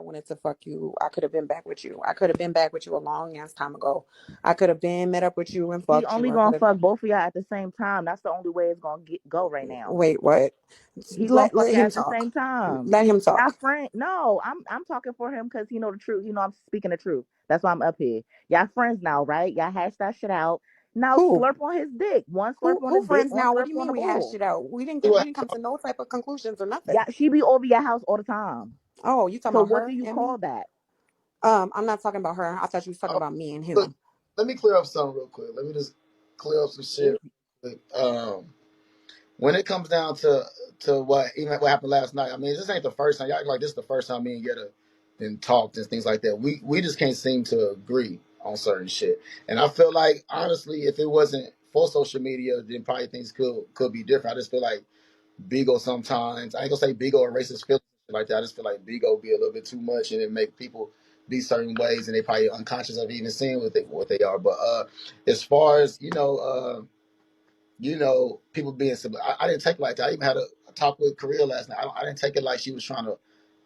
wanted to fuck you, I could have been back with you. I could have been back with you a long ass time ago. I could have been met up with you and He fucked you. only I could gonna have. fuck both of y'all at the same time. That's the only way it's gonna go right now. Wait, what? He gonna Let fuck let y'all him at the talk. same time. Let him Y'all talk. friend? No, I'm talking for him because he know the truth. You know I'm speaking the truth. That's why I'm up here. Y'all friends now, right? Y'all hash that shit out. Now Who? slurp on his dick. One slurp on the Who dick. friends One now? What slurp do you on mean the we hashed ball. it out? We Anyway, didn't come to no type of conclusions or Yeah, nothing. she be over your house all the time. Oh, you talking So about what do her you and me? call that? I'm not talking about her. I thought you was talking uh, about me and look, him. let me clear up something real quick. Let me just clear up some If shit. Real quick. When it comes down to what happened last night, I mean, this ain't the first time. Y'all act like this is the first time me and Yetta been talked and things like that. We just can't seem to agree on certain shit. And I feel like honestly, if it wasn't for social media, then probably things could be different. I just feel like Bigo sometimes. I ain't gonna say Bigo erases feelings like that. I just feel like Bigo be a little bit too much and it make people be certain ways and they probably unconscious of even seeing what they are. But as far as people being similar. I didn't take it like that. I even had a talk with Korea last night. I didn't take it like she was trying to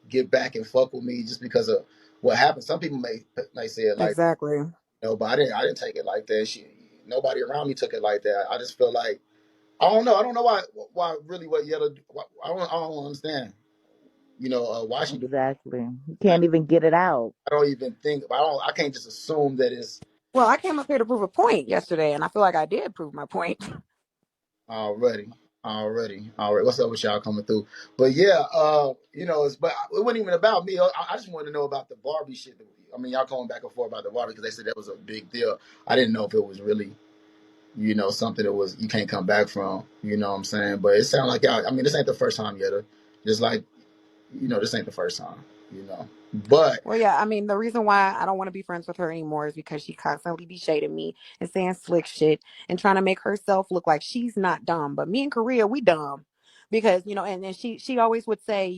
get back and fuck with me just because of what happened. Some people may say it like, Exactly. but I didn't take it like that. Nobody around me took it like that. I just feel like I don't know. I don't know why really what Yella. I don't understand. Why she do. exactly, you can't even get it out. I don't even think. I can't just assume that it's Well, I came up here to prove a point yesterday, and I feel like I did prove my point. already. Already. What's up with y'all coming through? But yeah, but it wasn't even about me. I just wanted to know about the Barbie shit. I mean, y'all going back and forth about the Barbie because they said that was a big deal. I didn't know if it was really, something that was you can't come back from. You know what I'm saying? But it sounded like y'all. I mean, this ain't the first time yet. Just like, this ain't the first time. You know, but Well, yeah, I mean, the reason why I don't want to be friends with her anymore is because she constantly be shading me and saying slick shit and trying to make herself look like she's not dumb. But me and Korea, we dumb. Because, and she always would say,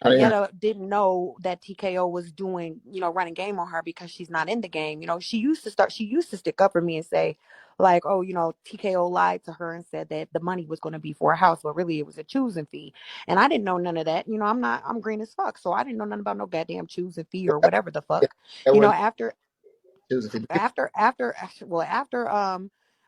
I didn't. Yetta didn't know that TKO was doing, running game on her because she's not in the game. She used to stick up for me and say, like, oh, TKO lied to her and said that the money was going to be for a house, but really it was a choosing fee. And I didn't know none of that. I'm green as fuck. So I didn't know nothing about no goddamn choosing fee or whatever the fuck. That wasn't After choosing. after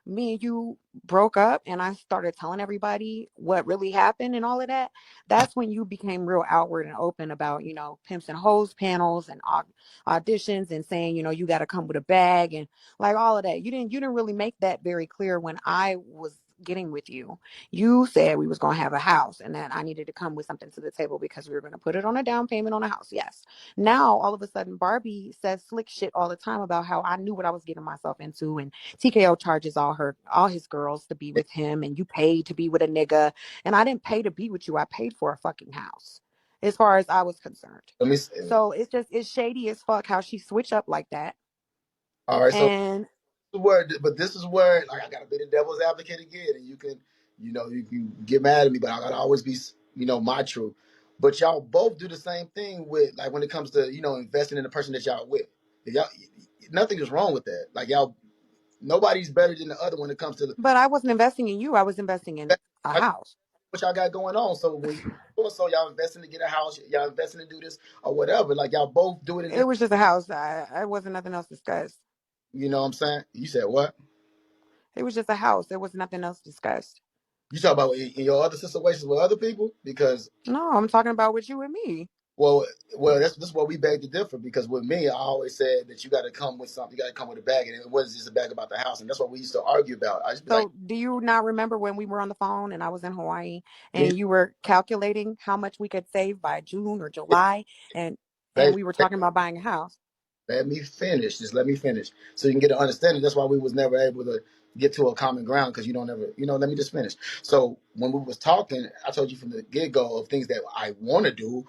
me and you broke up and I started telling everybody what really happened and all of that, that's when you became real outward and open about, pimps and hoes panels and auditions and saying, you got to come with a bag and like all of that. You didn't really make that very clear when I was getting with you. You said we was going to have a house and that I needed to come with something to the table because we were going to put it on a down payment on a house. Yes. Now, all of a sudden, Barbie says slick shit all the time about how I knew what I was getting myself into, and TKO charges all his girls to be with him, and you paid to be with a nigga, and I didn't pay to be with you. I paid for a fucking house, as far as I was concerned. Let me see. So it's shady as fuck how she switch up like that, All right, so and this is where like I gotta be the devil's advocate again, and you can get mad at me, but I gotta always be my truth. But y'all both do the same thing with like when it comes to investing in the person that y'all with. Y'all, nothing is wrong with that. Like y'all, nobody's better than the other when it comes to but I wasn't investing in you. I was investing in a what house. y'all got going on. So when you doing so, y'all investing to get a house, y'all investing to do this or whatever. Like y'all both do it in It different. was just a house. I wasn't nothing else discussed. You know what I'm saying? You said what? It was just a house. There was nothing else discussed. You talk about in your other situations with other people because No, I'm talking about with you and me. well, this is what we beg to differ because with me, I always said that you got to come with something. You got to come with a bag, and it wasn't just a bag about the house, and that's what we used to argue about. I just be like, So, do you not remember when we were on the phone and I was in Hawaii yeah, and you were calculating how much we could save by June or July and baby, we were talking about buying a house? let me finish. Just let me finish, so you can get an understanding. That's why we was never able to get to a common ground because you don't ever, Let me just finish. So when we was talking, I told you from the get go of things that I want to do.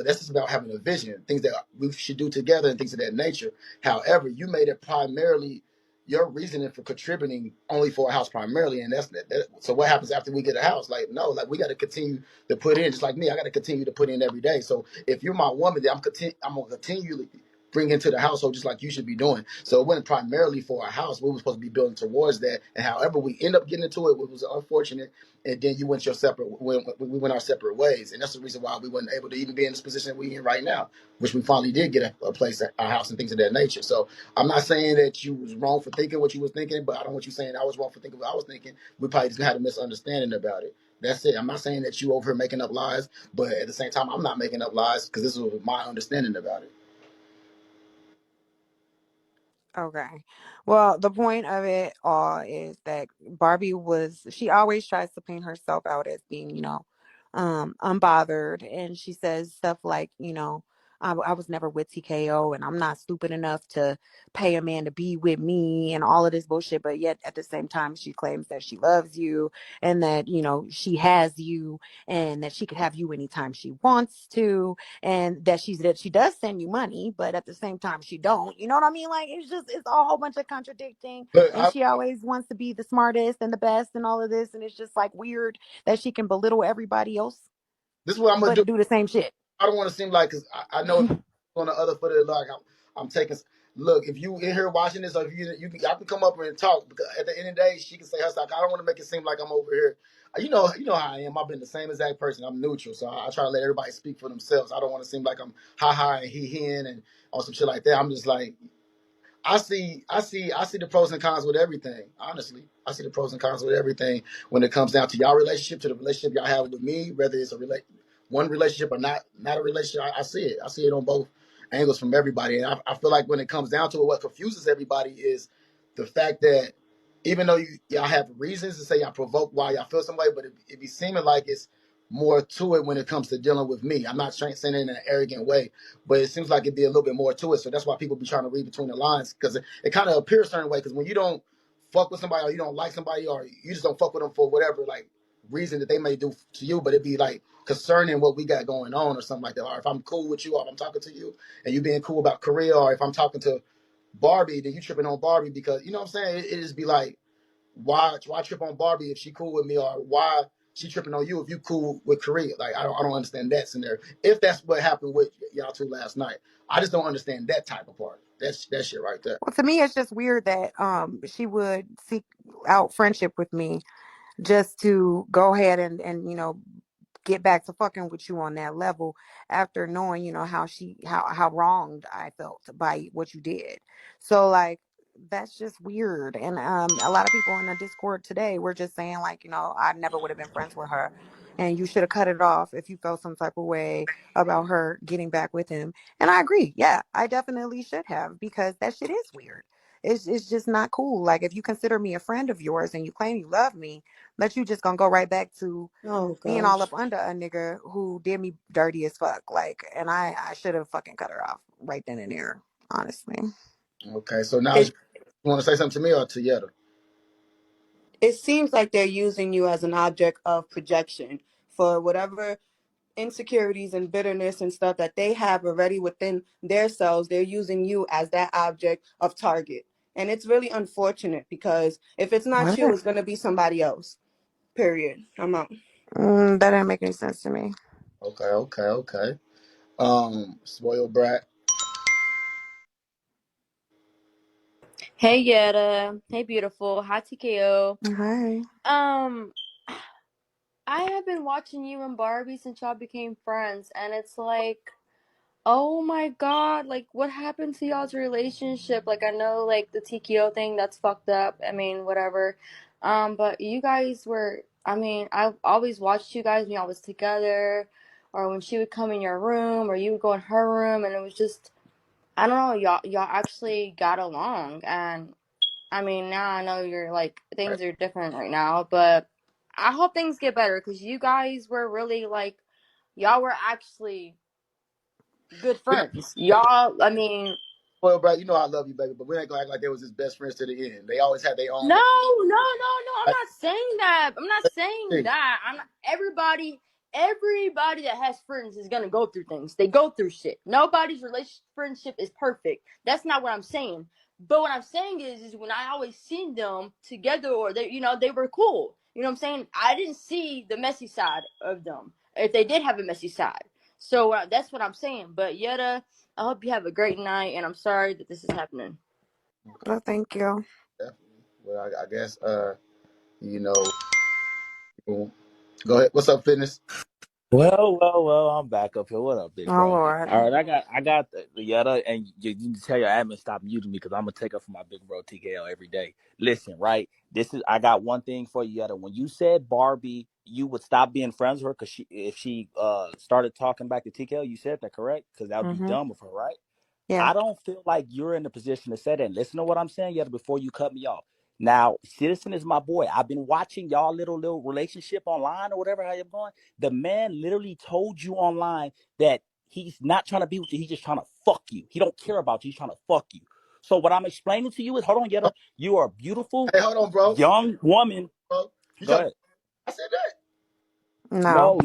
That's just about having a vision, things that we should do together, and things of that nature. However, you made it primarily your reasoning for contributing only for a house primarily, and that. So what happens after we get a house? Like no, like we got to continue to put in, just like me. I got to continue to put in every day. So if you're my woman, then I'm gonna continue. bring into the household just like you should be doing. So it wasn't primarily for our house. We were supposed to be building towards that. And however we end up getting into it, it was unfortunate. And then you went your separate, we went our separate ways. And that's the reason why we weren't able to even be in this position we're in right now, which we finally did get a place at our house and things of that nature. So I'm not saying that you was wrong for thinking what you was thinking, but I don't want you saying I was wrong for thinking what I was thinking. We probably just had a misunderstanding about it. That's it. I'm not saying that you over here making up lies, but at the same time, I'm not making up lies because this was my understanding about it. Okay. Well, the point of it all is that Barbie she always tries to paint herself out as being, unbothered. And she says stuff like, I was never with TKO and I'm not stupid enough to pay a man to be with me and all of this bullshit. But yet at the same time, she claims that she loves you and that, she has you and that she could have you anytime she wants to, and that she does send you money, but at the same time she don't. You know what I mean? Like it's a whole bunch of contradicting, Look, and she always wants to be the smartest and the best and all of this, and it's just like weird that she can belittle everybody else this is what I'm gonna do. but do the same shit. I don't want to seem like because I know on the other foot of the like I'm taking. Look, if you in here watching this, or if y'all can come up and talk because at the end of the day, she can say her stuff. I don't want to make it seem like I'm over here. You know how I am. I've been the same exact person. I'm neutral, so I try to let everybody speak for themselves. I don't want to seem like I'm ha ha and he and on some shit like that. I'm just like I see the pros and cons with everything. Honestly, I see the pros and cons with everything when it comes down to y'all relationship, to the relationship y'all have with me, whether it's one relationship or not a relationship. I see it. I see it on both angles from everybody, and I feel like when it comes down to it, what confuses everybody is the fact that even though y'all have reasons to say y'all provoke why y'all feel some way, but it be seeming like it's more to it when it comes to dealing with me. I'm not saying it in an arrogant way, but it seems like it'd be a little bit more to it. So that's why people be trying to read between the lines because it kind of appears a certain way. Because when you don't fuck with somebody or you don't like somebody or you just don't fuck with them for whatever like reason that they may do to you, but it'd be like concerning what we got going on or something like that. Or if I'm cool with you or if I'm talking to you and you being cool about Korea, or if I'm talking to Barbie, then you tripping on Barbie because you know what I'm saying? It just be like, why trip on Barbie if she cool with me, or why she tripping on you if you cool with Korea? Like I don't understand that scenario. If that's what happened with y'all two last night, I just don't understand that type of part. That's that shit right there. Well, to me it's just weird that she would seek out friendship with me just to go ahead and get back to fucking with you on that level after knowing how wronged I felt by what you did. So like that's just weird. And a lot of people in the Discord today were just saying like, I never would have been friends with her and you should have cut it off if you felt some type of way about her getting back with him. And I agree. Yeah, I definitely should have, because that shit is weird. It's just not cool. Like if you consider me a friend of yours and you claim you love me, but you just gonna go right back to Oh being all up gosh. under a nigga who did me dirty as fuck. Like, and I should have fucking cut her off right then and there, honestly. Okay, so now you It want to say something to me or to Yetta? it seems like they're using you as an object of projection for whatever insecurities and bitterness and stuff that they have already within their selves. They're using you as that object of target. And it's really unfortunate because if it's not you, What? it's going to be somebody else. Period. I'm out. That didn't make any sense to me. Okay. Spoiled brat. Hey Yetta. Hey beautiful. Hi TKO. Hi. Um I have been watching you and Barbie since y'all became friends, and it's like, oh my god, like what happened to y'all's relationship? Like I know like the TKO thing, that's fucked up. I mean, whatever. But you guys were, I mean, I've always watched you guys when y'all was together, or when she would come in your room or you would go in her room, and it was just, I don't know, y'all actually got along. And I mean, now I know you're like, Right. things are different right now, but I hope things get better because you guys were really like, y'all were actually good We not friends. Y'all, I mean, spoiled brat. You know I love you, baby, but we ain't gonna act like they was his best friends to the end. They always had their no, own. no, no, no. I'm Like, not saying that. I'm not saying that. I'm not, everybody that has friends is gonna go through things. They go through shit. Nobody's relationship friendship is perfect. That's not what I'm saying. But what I'm saying is when I always seen them together, or they, they were cool. You know what I'm saying? I didn't see the messy side of them. If they did have a messy side. So that's what I'm saying. But Yetta, I hope you have a great night, and I'm sorry that this is happening. Okay, Well, thank you. definitely. Well, I guess you know, go ahead. What's up, fitness? Well, I'm back up here. What up, big Oh bro? Lord. All right, I got the Yetta, and you need to tell your admin stop muting me because I'm gonna take up for my big bro TKO every day. Listen, right? I got one thing for you, Yetta. When you said Barbie, you would stop being friends with her because if she started talking back to TKO, you said that correct? Because that would be Mhm. dumb of her, right? Yeah. I don't feel like you're in the position to say that. And listen to what I'm saying, Yetta, before you cut me off. Now, Citizen is my boy. I've been watching y'all little relationship online or whatever how you're going. The man literally told you online that he's not trying to be with you. He's just trying to fuck you. He don't care about you. He's trying to fuck you. So what I'm explaining to you is, hold on, Yetta. You are a beautiful Hey, hold on, bro. young woman. Bro, you Go trying? ahead. I said that. No.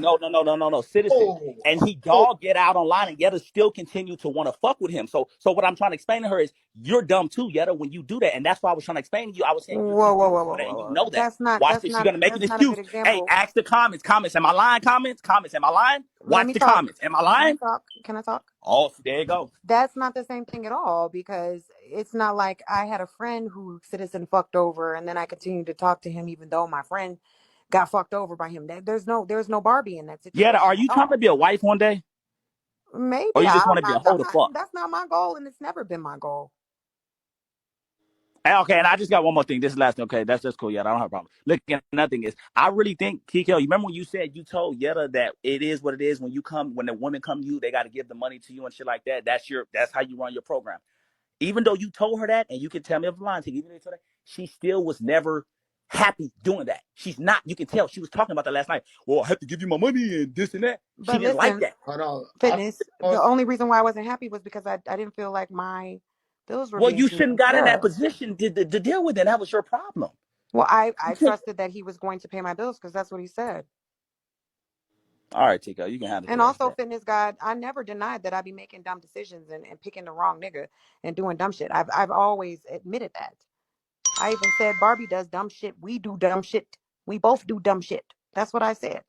No. Citizen. Oh, And he oh. y'all get out online and Yetta still continue to want to fuck with him. So what I'm trying to explain to her is you're dumb too, Yetta, when you do that. And that's why I was trying to explain to you. I was saying you're too Whoa, whoa, whoa, beautiful whoa, for that. whoa, And you whoa. know that. That's not. Watch That's this. She's not. gonna make an That's not a excuse. good Hey, example. ask the comments. Comments. Am I lying? Comments. Am I lying? Let Watch me the talk. comments. Am I Can I lying? talk? Can I talk? Oh, there you go. That's not the same thing at all because it's not like I had a friend who Citizen fucked over and then I continued to talk to him even though my friend got fucked over by him. There's no Barbie in that Yetta, situation are at you trying to all. be a wife one day? Or Maybe you just want I'm to be a not. hoe I'm to not. fuck? That's not my goal, and it's never been my goal. Okay, and I just got one more thing. This is the last thing. Okay, that's just cool. Yeah, I don't have a problem. Look, and another thing is, I really think TKO. You remember when you said you told Yetta that it is what it is when you come when the women come to you, they got to give the money to you and shit like that. That's how you run your program. Even though you told her that, and you can tell me if I'm lying, even though you told her, she still was never happy doing that. She's not. You can tell she was talking about that last night. Well, I have to give you my money and this and that. She But didn't like listen, that. Hold on. fitness. The only reason why I wasn't happy was because I didn't feel like my bills were Well, being you shouldn't taken got in care that of. position to deal with it. That was your problem. Well, You I should. trusted that he was going to pay my bills because that's what he said. All right, TKO, you can handle the And rest, also, bro. fitness God, I never denied that I be making dumb decisions and picking the wrong nigga and doing dumb shit. I've always admitted that. I even said Barbie does dumb shit. We do dumb shit. We both do dumb shit. That's what I said.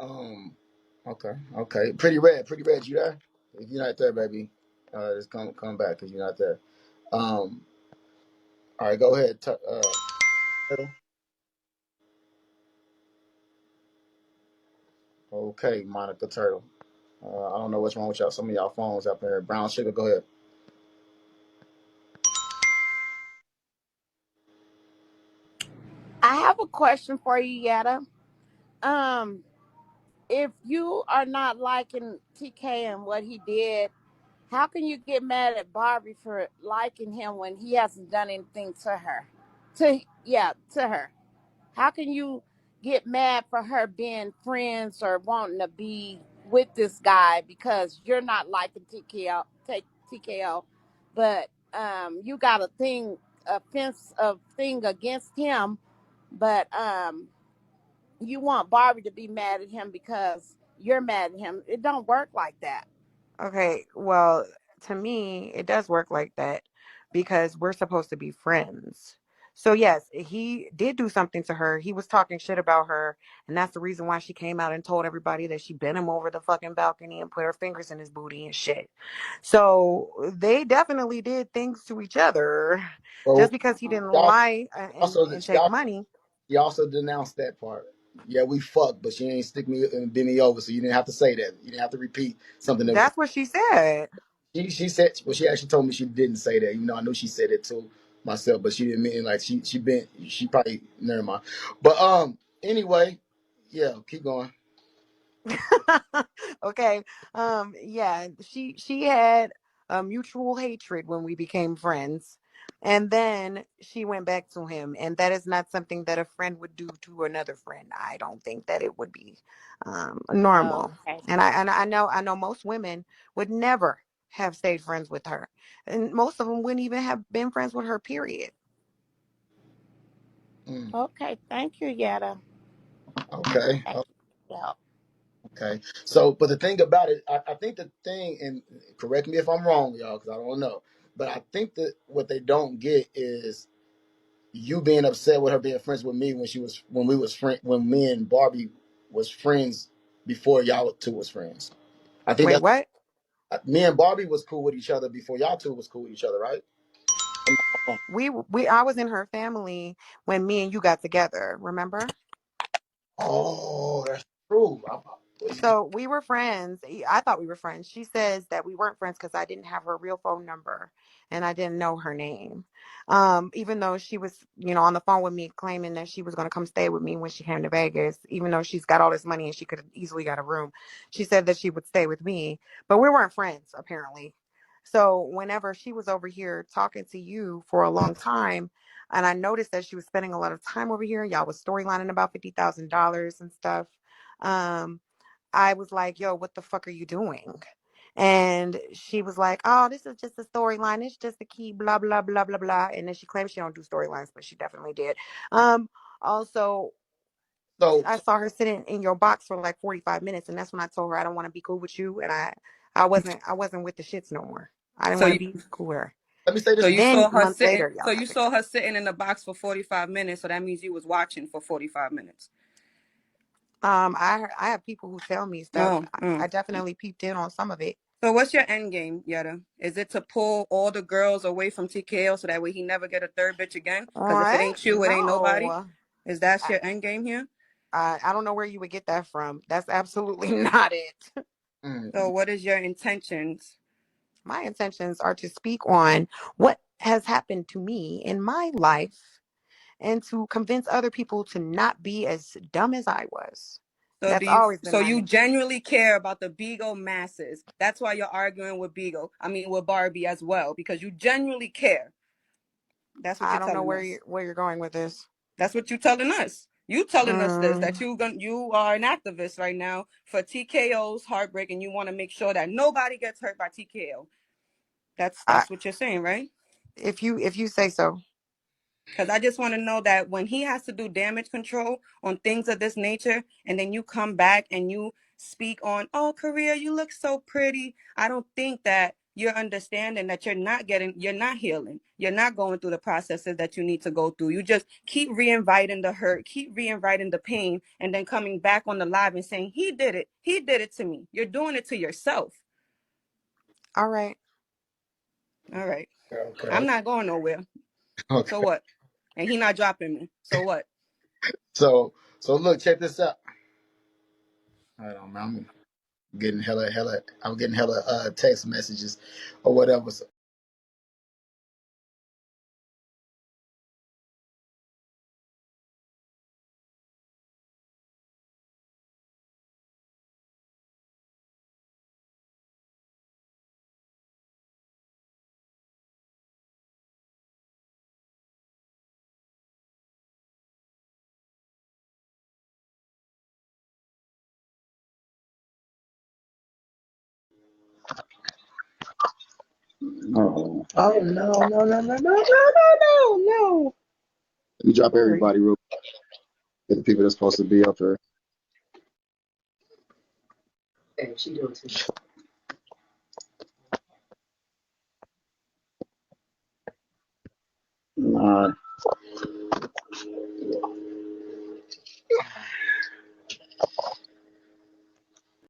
Um. Okay. Pretty red. You there? If you're not there, baby, just come back because you're not there. Um. All right. Go ahead. Turtle. Okay, Monica Turtle. I don't know what's wrong with y'all. Some of y'all phones up there. Brown sugar. Go ahead. I have a question for you, Yetta. Um, if you are not liking TK and what he did, how can you get mad at Barbie for liking him when he hasn't done anything to her? To her. How can you get mad for her being friends or wanting to be with this guy because you're not liking TKO, but you got a thing against him, but you want Barbie to be mad at him because you're mad at him. It don't work like that. Okay, well, to me, it does work like that because we're supposed to be friends. So, yes, he did do something to her. He was talking shit about her, and that's the reason why she came out and told everybody that she bent him over the fucking balcony and put her fingers in his booty and shit. So, they definitely did things to each other. Just Well, because he didn't she also lie and she take also, money. she also denounced that part. Yeah, we fucked, but she ain't stick me and bend me over, so you didn't have to say that. You didn't have to repeat something that was. That's what she said. She said. Well, she actually told me she didn't say that. Even though I knew she said it to myself, but she didn't mean like she been. She probably never mind. But anyway, yeah, keep going. Okay. Yeah, she had a mutual hatred when we became friends. And then she went back to him, and that is not something that a friend would do to another friend. I don't think that it would be normal. Okay. And I know most women would never have stayed friends with her. And most of them wouldn't even have been friends with her, period. Mm, Okay. Thank you, Yetta. okay. Thank you. Okay. So, but the thing about it, I think the thing, and correct me if I'm wrong, y'all, because I don't know, but I think that what they don't get is you being upset with her being friends with me when we was friend when me and Barbie was friends. before y'all two was friends. I think Wait, that's what? me and Barbie was cool with each other before y'all two was cool with each other, right? I'm not wrong. We I was in her family when me and you got together, remember? Oh, that's true. So we were friends. I thought we were friends. She says that we weren't friends because I didn't have her real phone number and I didn't know her name. Even though she was, on the phone with me claiming that she was going to come stay with me when she came to Vegas, even though she's got all this money and she could have easily got a room. She said that she would stay with me, but we weren't friends apparently. So whenever she was over here talking to you for a long time, and I noticed that she was spending a lot of time over here, y'all was storylining about $50,000 and stuff. Um, I was like, yo, what the fuck are you doing? And she was like, oh, this is just a storyline. It's just a key, blah, blah, blah, blah, blah. And then she claims she don't do storylines, but she definitely did. Also, So, I saw her sitting in your box for like 45 minutes, and that's when I told her I don't want to be cool with you. And I wasn't with the shits no more. I didn't So want to you be cool with her. let me say so this. you Then saw her months sitting. later, y'all So got you saw together. her sitting in the box for 45 minutes. So that means you was watching for 45 minutes. I have people who tell me stuff. Oh, oh. I definitely peeped in on some of it. So what's your end game, Yetta? Is it to pull all the girls away from TKO so that way he never get a third bitch again? Because if it What? ain't you, it ain't nobody. No. Is that I, your end game here? I don't know where you would get that from. That's absolutely not it. So Mm, what is your intentions? My intentions are to speak on what has happened to me in my life and to convince other people to not be as dumb as I was. So do That's you? always been So my you mission. genuinely care about the Beagle masses? That's why you're arguing with Beagle. I mean with Barbie as well, because you genuinely care. That's what I you're don't know telling where us. you're going with this. That's what you're telling us. You telling us this Mm, that you are an activist right now for TKO's heartbreak, and you want to make sure that nobody gets hurt by TKO. That's I, that's what you're saying, right? if you say so. Because I just want to know that when he has to do damage control on things of this nature, and then you come back and you speak on, oh, Korea, you look so pretty. I don't think that you're understanding that you're not healing. You're not going through the processes that you need to go through. You just keep reinviting the hurt, keep reinviting the pain, and then coming back on the live and saying, he did it. He did it to me. You're doing it to yourself. All right. All right. okay. I'm not going nowhere. So Okay. what? And he not dropping me. So what? So look, check this out. Hold on, man. I'm getting hella text messages or whatever. So, oh, oh no, no, no, no, no, no, no, no, no. Let me drop Sorry. everybody real quick. The people that's supposed to be up here. All right.